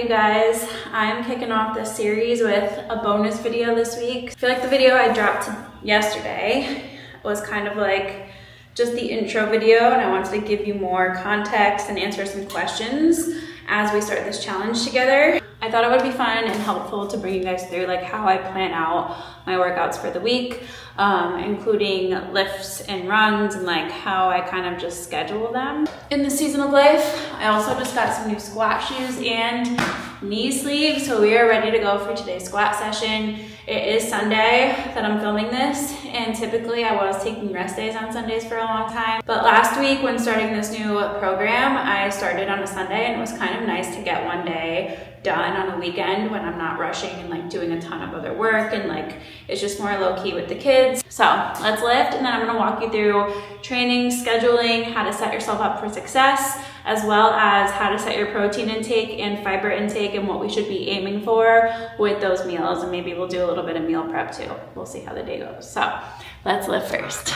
Hey guys, I'm kicking off this series with a bonus video this week. I feel like the video I dropped yesterday was kind of like just the intro video, and I wanted to give you more context and answer some questions as we start this challenge together. I thought it would be fun and helpful to bring you guys through like how I plan out my workouts for the week, including lifts and runs and like how I kind of just schedule them. In this season of life, I also just got some new squat shoes and knee sleeves, so we are ready to go for today's squat session. It is Sunday that I'm filming this, and typically I was taking rest days on Sundays for a long time. But last week when starting this new program, I started on a Sunday, and it was kind of nice to get one day done on a weekend when I'm not rushing and like doing a ton of other work, and like it's just more low-key with the kids. So let's lift, and then I'm gonna walk you through training, scheduling, how to set yourself up for success, as well as how to set your protein intake and fiber intake and what we should be aiming for with those meals. And maybe we'll do a little bit of meal prep too. We'll see how the day goes. So let's lift first.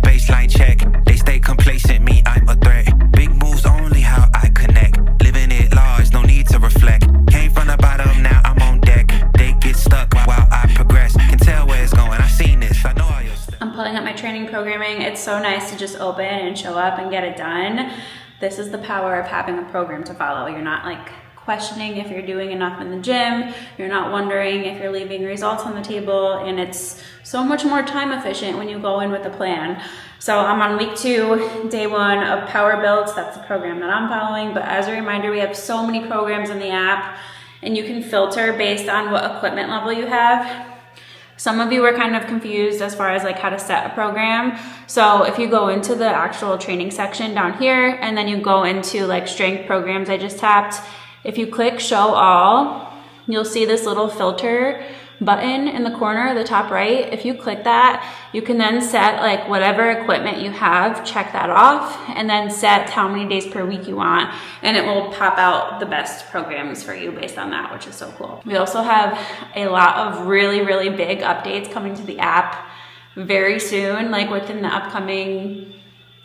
Baseline check, they stay complacent, me, I'm a threat. Big moves only how I connect. Living it large, no need to reflect. Came from the bottom, now I'm on deck. They get stuck while I progress. Can tell where it's going, I've seen this, I know how you're stuck. I'm pulling up my training programming. It's so nice to just open and show up and get it done. This is the power of having a program to follow. You're not like questioning if you're doing enough in the gym. You're not wondering if you're leaving results on the table, and it's so much more time efficient when you go in with a plan. So I'm on week 2, day 1 of Power Builds. That's the program that I'm following. But as a reminder, we have so many programs in the app, and you can filter based on what equipment level you have. Some of you are kind of confused as far as like how to set a program. So if you go into the actual training section down here, and then you go into like strength programs I just tapped, if you click show all, you'll see this little filter button in the corner, the top right. If you click that, you can then set like whatever equipment you have, check that off, and then set how many days per week you want, and it will pop out the best programs for you based on that, which is so cool. We also have a lot of really big updates coming to the app very soon, like within the upcoming,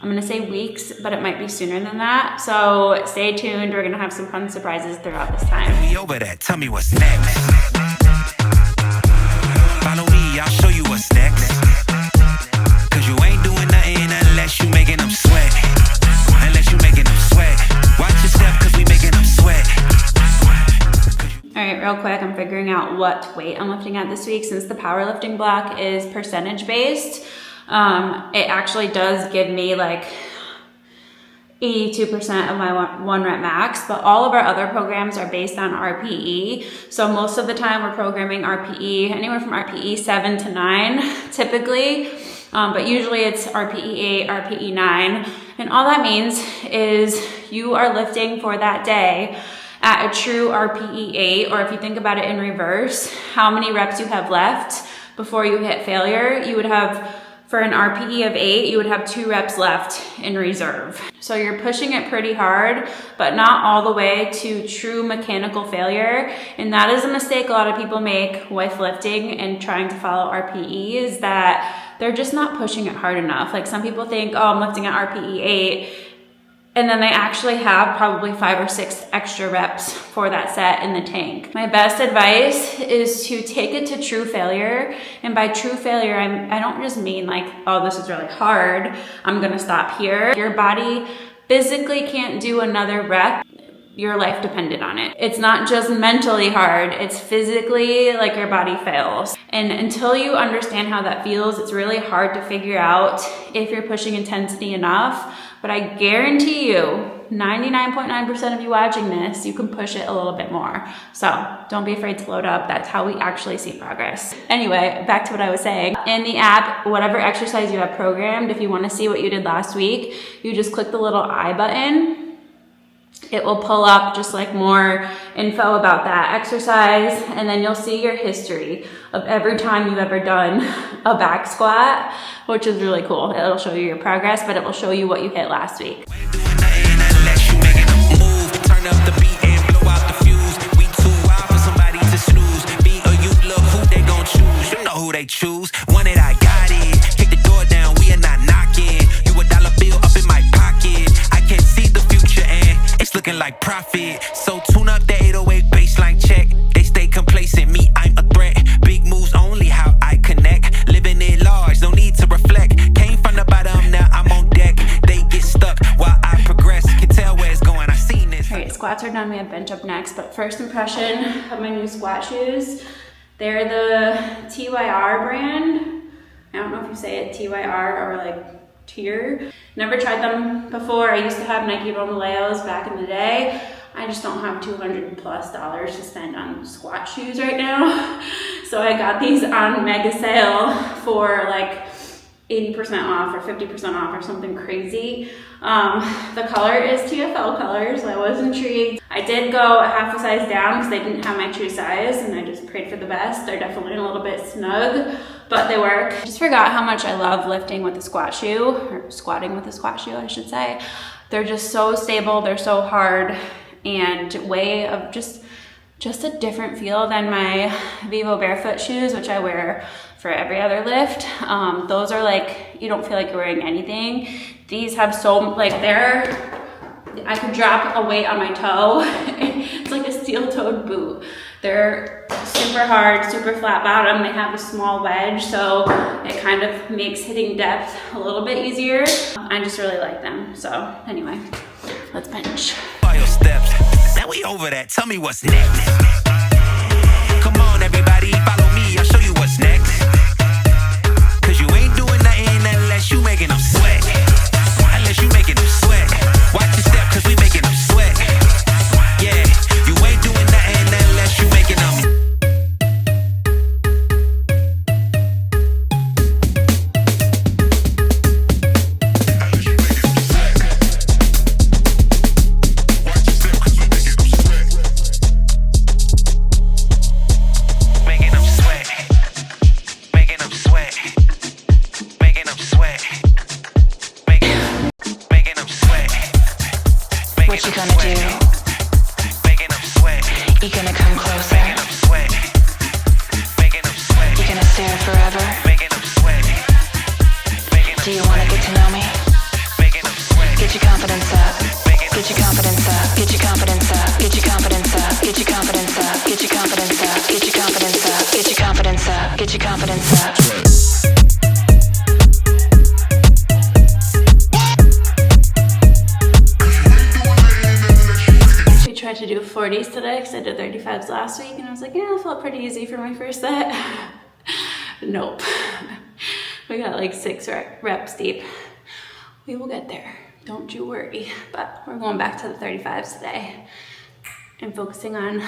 I'm gonna say weeks, but it might be sooner than that. So stay tuned. We're gonna have some fun surprises throughout this time. We over that, tell me what's next. Follow me, I'll show you what's next. Cause you ain't doing nothing unless you making them sweat. Unless you making them sweat. Watch yourself cause we making them sweat. All right, real quick, I'm figuring out what weight I'm lifting at this week. Since the powerlifting block is percentage based, it actually does give me like 82% of my one rep max, but all of our other programs are based on RPE. So most of the time we're programming RPE, anywhere from RPE 7 to 9 typically, but usually it's RPE 8, RPE 9. And all that means is you are lifting for that day at a true RPE 8, or if you think about it in reverse, how many reps you have left before you hit failure. You would have, for an RPE of 8, you would have 2 reps left in reserve. So you're pushing it pretty hard, but not all the way to true mechanical failure. And that is a mistake a lot of people make with lifting and trying to follow RPE, is that they're just not pushing it hard enough. Like some people think, oh, I'm lifting at RPE 8, and then they actually have probably 5 or 6 extra reps for that set in the tank. My best advice is to take it to true failure. And by true failure, I don't just mean like, oh, this is really hard, I'm gonna stop here. Your body physically can't do another rep. Your life depended on it. It's not just mentally hard, it's physically like your body fails. And until you understand how that feels, it's really hard to figure out if you're pushing intensity enough. But I guarantee you, 99.9% of you watching this, you can push it a little bit more. So don't be afraid to load up. That's how we actually see progress. Anyway, back to what I was saying. In the app, whatever exercise you have programmed, if you want to see what you did last week, you just click the little I button. It will pull up just like more info about that exercise, and then you'll see your history of every time you've ever done a back squat, which is really cool. It'll show you your progress, but it will show you what you hit last week. Turn up the beat and blow out the fuse. We too wild for somebody to snooze. Me or you, look who they gon' choose. You know who they choose. One that I got it. Kick the door profit. So tune up the 808 baseline check. They stay complacent, me, I'm a threat. Big moves only, how I connect. Living it large, no need to reflect. Came from the bottom, now I'm on deck. They get stuck while I progress. Can tell where it's going, I seen this. All right, squats are done, we have bench up next, but first impression of my new squat shoes. They're the TYR brand. I don't know if you say it TYR or like tier. Never tried them before. I used to have Nike Romaleos back in the day. I just don't have $200+ to spend on squat shoes right now. So I got these on mega sale for like 80% off or 50% off or something crazy. The color is TFL color, so I was intrigued. I did go a half a size down because they didn't have my true size, and I just prayed for the best. They're definitely a little bit snug, but they work. I just forgot how much I love lifting with a squat shoe, or squatting with a squat shoe, I should say. They're just so stable, they're so hard, and way of just a different feel than my Vivo barefoot shoes, which I wear for every other lift. Those are like, you don't feel like you're wearing anything. These have I could drop a weight on my toe. It's like a steel-toed boot. They're super hard, super flat bottom. They have a small wedge, so it kind of makes hitting depth a little bit easier. I just really like them. So anyway, let's bench. Steps. Now we over that. Tell me what's next. Come on, everybody, follow me. I'll show you what's next. Cause you ain't doing nothing unless you making them sweat. Unless you making them sweat. Watch your step, cause we making them sweat. Yeah, you ain't doing nothing unless you making them. What you gonna do? Making them sweat. You gonna come closer? Making them sweat. Making them sweat. You gonna stare forever? Making them sweat. Do you wanna get to know me? Making them sweat. Get your confidence up. Get your confidence up. Get your confidence up. Get your confidence up. Get your confidence up. Get your confidence up. Get your confidence up. Get your confidence up. Get your confidence up. Tried to do 40s today because I did 35s last week, and I was like, yeah, it felt pretty easy for my first set. Nope. We got like 6 reps deep. We will get there. Don't you worry. But we're going back to the 35s today and focusing on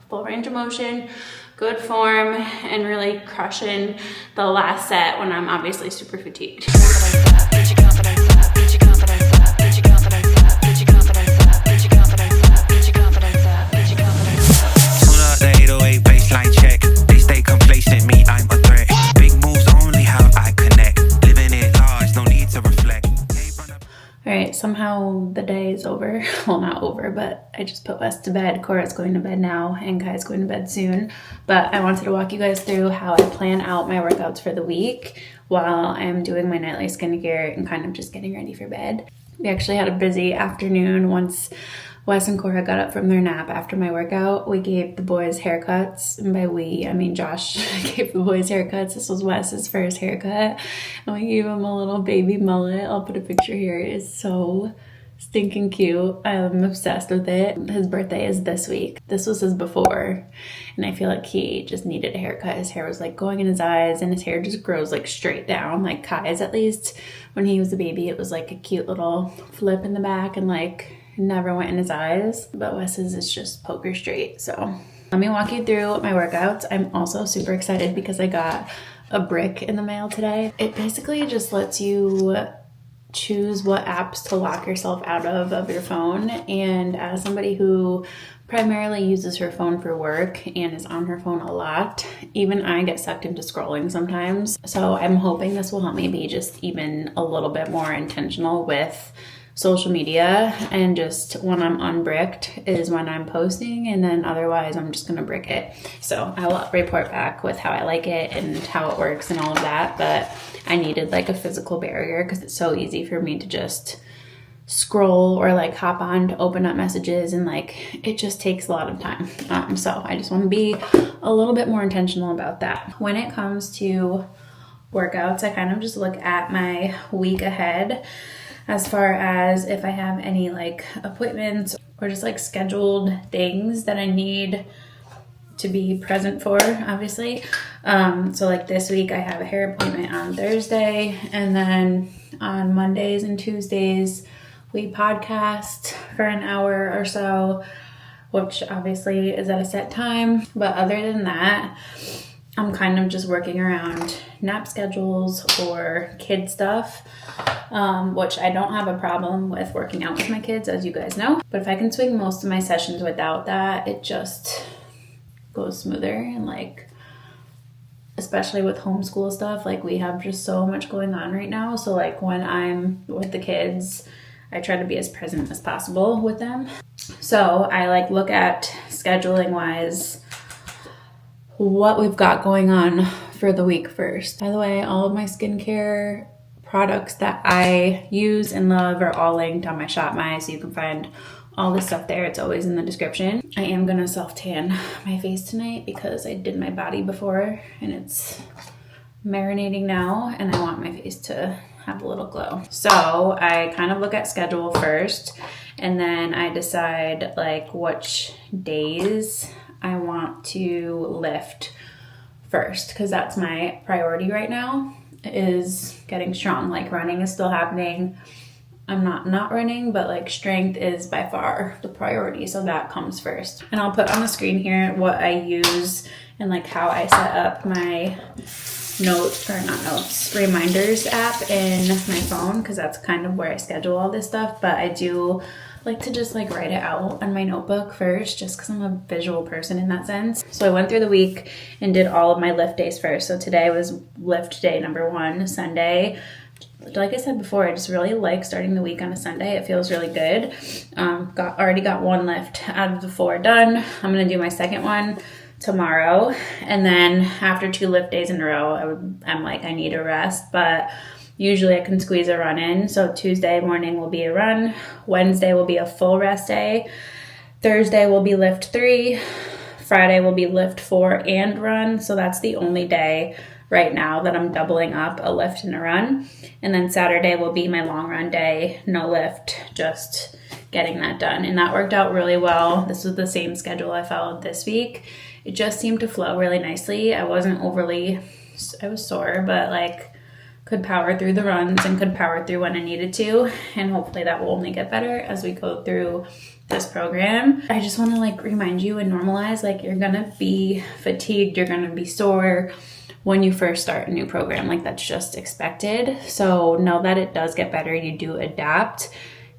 full range of motion, good form, and really crushing the last set when I'm obviously super fatigued. Get your confidence up. Get your confidence up. Get your confidence up. Get your confidence up. Get your confidence up. Get your confidence up. Get your confidence up. Tune up the 808 baseline check. They stay complacent, me, I'm a threat. Big moves only, how I connect. Living it large, no need to reflect. All right, somehow the day is over. Well, not over, but I just put Wes to bed. Cora's going to bed now, and Kai's going to bed soon. But I wanted to walk you guys through how I plan out my workouts for the week while I'm doing my nightly skincare and kind of just getting ready for bed. We actually had a busy afternoon. Once Wes and Cora got up from their nap after my workout, we gave the boys haircuts. And by we, I mean Josh gave the boys haircuts. This was Wes's first haircut. And we gave him a little baby mullet. I'll put a picture here. It is so stinking cute. I'm obsessed with it. His birthday is this week. This was his before. And I feel like he just needed a haircut. His hair was like going in his eyes, and his hair just grows like straight down, like Kai's at least. When he was a baby, it was like a cute little flip in the back and like never went in his eyes. But Wes's is just poker straight. So let me walk you through my workouts. I'm also super excited because I got a brick in the mail today. It basically just lets you choose what apps to lock yourself out of your phone. And as somebody who primarily uses her phone for work and is on her phone a lot, even I get sucked into scrolling sometimes. So I'm hoping this will help me be just even a little bit more intentional with social media, and just when I'm unbricked is when I'm posting, and then otherwise I'm just gonna brick it. So I will report back with how I like it and how it works and all of that. But I needed like a physical barrier because it's so easy for me to just scroll or like hop on to open up messages, and like it just takes a lot of time. So I just want to be a little bit more intentional about that. When it comes to workouts, I kind of just look at my week ahead as far as if I have any like appointments or just like scheduled things that I need to be present for, obviously. So like this week I have a hair appointment on Thursday, and then on Mondays and Tuesdays we podcast for an hour or so, which obviously is at a set time. But other than that, I'm kind of just working around nap schedules or kid stuff, which I don't have a problem with working out with my kids, as you guys know. But if I can swing most of my sessions without that, it just goes smoother. And like, especially with homeschool stuff, like we have just so much going on right now. So like when I'm with the kids, I try to be as present as possible with them. So I like look at scheduling wise what we've got going on for the week first. By the way, all of my skincare products that I use and love are all linked on my Shop My, so you can find all this stuff there. It's always in the description. I am gonna self tan my face tonight because I did my body before and it's marinating now, and I want my face to have a little glow. So I kind of look at schedule first, and then I decide like which days I want to lift first, because that's my priority right now, is getting strong. Like running is still happening. I'm not running, but like strength is by far the priority, so that comes first. And I'll put on the screen here what I use and like how I set up my reminders app in my phone, because that's kind of where I schedule all this stuff. But I do like to just like write it out on my notebook first, just because I'm a visual person in that sense. So I went through the week and did all of my lift days first. So today was lift day number 1, Sunday. Like I said before, I just really like starting the week on a Sunday. It feels really good. Already got 1 lift out of the 4 done. I'm gonna do my second one tomorrow, and then after 2 lift days in a row, I'm like, I need a rest, but usually I can squeeze a run in. So Tuesday morning will be a run, Wednesday will be a full rest day, Thursday will be lift 3, Friday will be lift 4 and run. So that's the only day right now that I'm doubling up a lift and a run. And then Saturday will be my long run day, no lift, just getting that done. And that worked out really well. This was the same schedule I followed this week. It just seemed to flow really nicely. I was sore, but like could power through the runs and could power through when I needed to. And hopefully that will only get better as we go through this program. I just want to like remind you and normalize, like you're gonna be fatigued, you're gonna be sore when you first start a new program. Like that's just expected. So know that it does get better. You do adapt.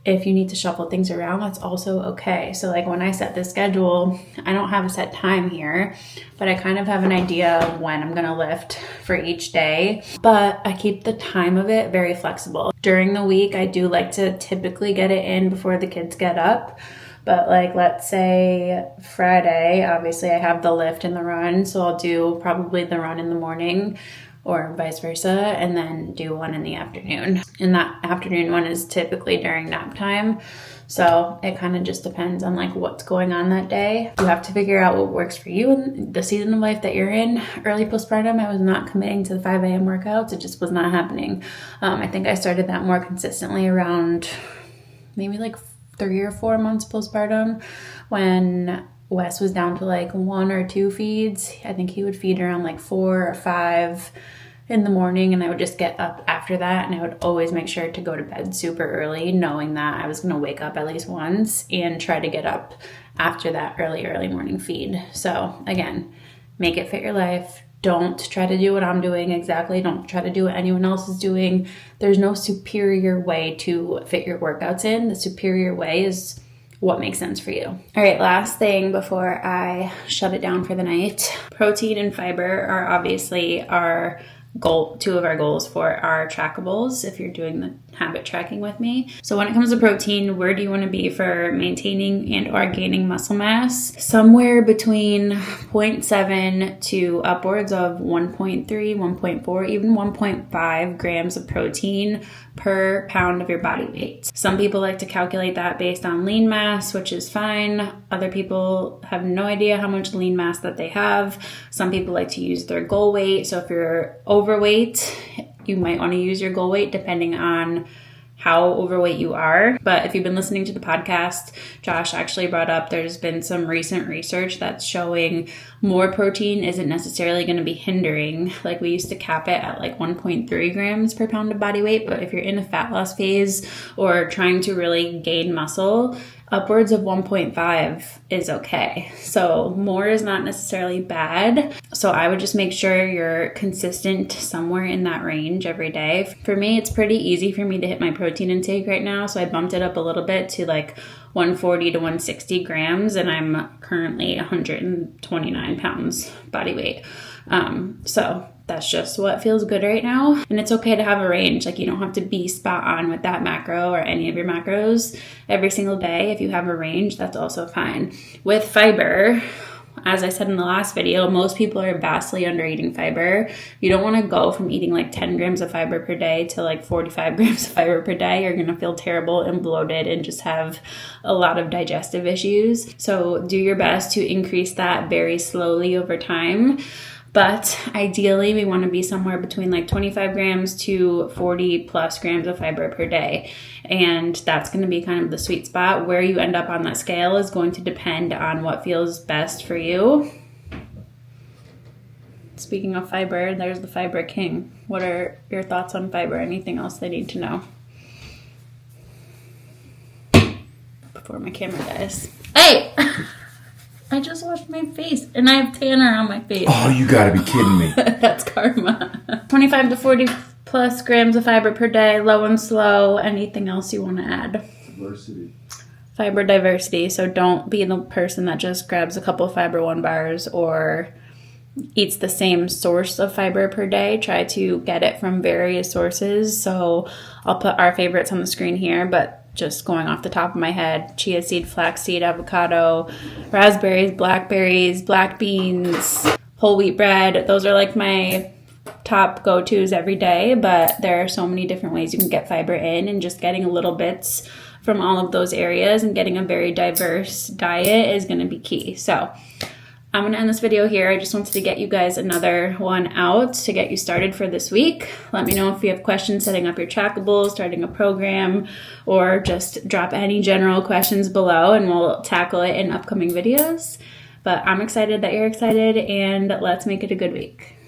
If you need to shuffle things around, that's also okay. So like when I set the schedule, I don't have a set time here, but I kind of have an idea of when I'm gonna lift for each day, but I keep the time of it very flexible. During the week, I do like to typically get it in before the kids get up. But like, let's say Friday, obviously I have the lift and the run, so I'll do probably the run in the morning or vice versa, and then do one in the afternoon. And that afternoon one is typically during nap time. So it kind of just depends on like what's going on that day. You have to figure out what works for you in the season of life that you're in. Early postpartum, I was not committing to the 5 a.m. workouts. It just was not happening. I think I started that more consistently around maybe like 3 or 4 months postpartum, when Wes was down to like 1 or 2 feeds. I think he would feed around like 4 or 5 in the morning, and I would just get up after that, and I would always make sure to go to bed super early, knowing that I was going to wake up at least once and try to get up after that early morning feed. So again, make it fit your life. Don't try to do what I'm doing exactly. Don't try to do what anyone else is doing. There's no superior way to fit your workouts in. The superior way is what makes sense for you. All right, last thing before I shut it down for the night. Protein and fiber are obviously our goal, 2 of our goals for our trackables. If you're doing the habit tracking with me. So when it comes to protein, where do you want to be for maintaining and or gaining muscle mass? Somewhere between 0.7 to upwards of 1.3, 1.4, even 1.5 grams of protein per pound of your body weight. Some people like to calculate that based on lean mass, which is fine. Other people have no idea how much lean mass that they have. Some people like to use their goal weight. So if you're overweight, you might want to use your goal weight depending on how overweight you are. But if you've been listening to the podcast, Josh actually brought up there's been some recent research that's showing more protein isn't necessarily going to be hindering. Like we used to cap it at like 1.3 grams per pound of body weight. But if you're in a fat loss phase or trying to really gain muscle, upwards of 1.5 is okay. So more is not necessarily bad. So I would just make sure you're consistent somewhere in that range every day. For me, it's pretty easy for me to hit my protein intake right now. So I bumped it up a little bit to like 140 to 160 grams, and I'm currently 129 pounds body weight. So that's just what feels good right now. And it's okay to have a range. Like you don't have to be spot on with that macro or any of your macros every single day. If you have a range, that's also fine. With fiber, as I said in the last video, most people are vastly under eating fiber. You don't want to go from eating like 10 grams of fiber per day to like 45 grams of fiber per day. You're going to feel terrible and bloated and just have a lot of digestive issues. So do your best to increase that very slowly over time. But ideally, we want to be somewhere between like 25 grams to 40 plus grams of fiber per day. And that's going to be kind of the sweet spot. Where you end up on that scale is going to depend on what feels best for you. Speaking of fiber, there's the fiber king. What are your thoughts on fiber? Anything else they need to know? Before my camera dies. Hey! I just washed my face and I have tanner on my face. Oh, you gotta be kidding me. That's karma. 25 to 40 plus grams of fiber per day, low and slow. Anything else you want to add? Diversity. Fiber diversity. So don't be the person that just grabs a couple of Fiber One bars or eats the same source of fiber per day. Try to get it from various sources. So I'll put our favorites on the screen here, but just going off the top of my head, chia seed, flaxseed, avocado, raspberries, blackberries, black beans, whole wheat bread. Those are like my top go-tos every day, but there are so many different ways you can get fiber in, and just getting little bits from all of those areas and getting a very diverse diet is going to be key. So I'm going to end this video here. I just wanted to get you guys another one out to get you started for this week. Let me know if you have questions setting up your trackables, starting a program, or just drop any general questions below and we'll tackle it in upcoming videos. But I'm excited that you're excited, and let's make it a good week.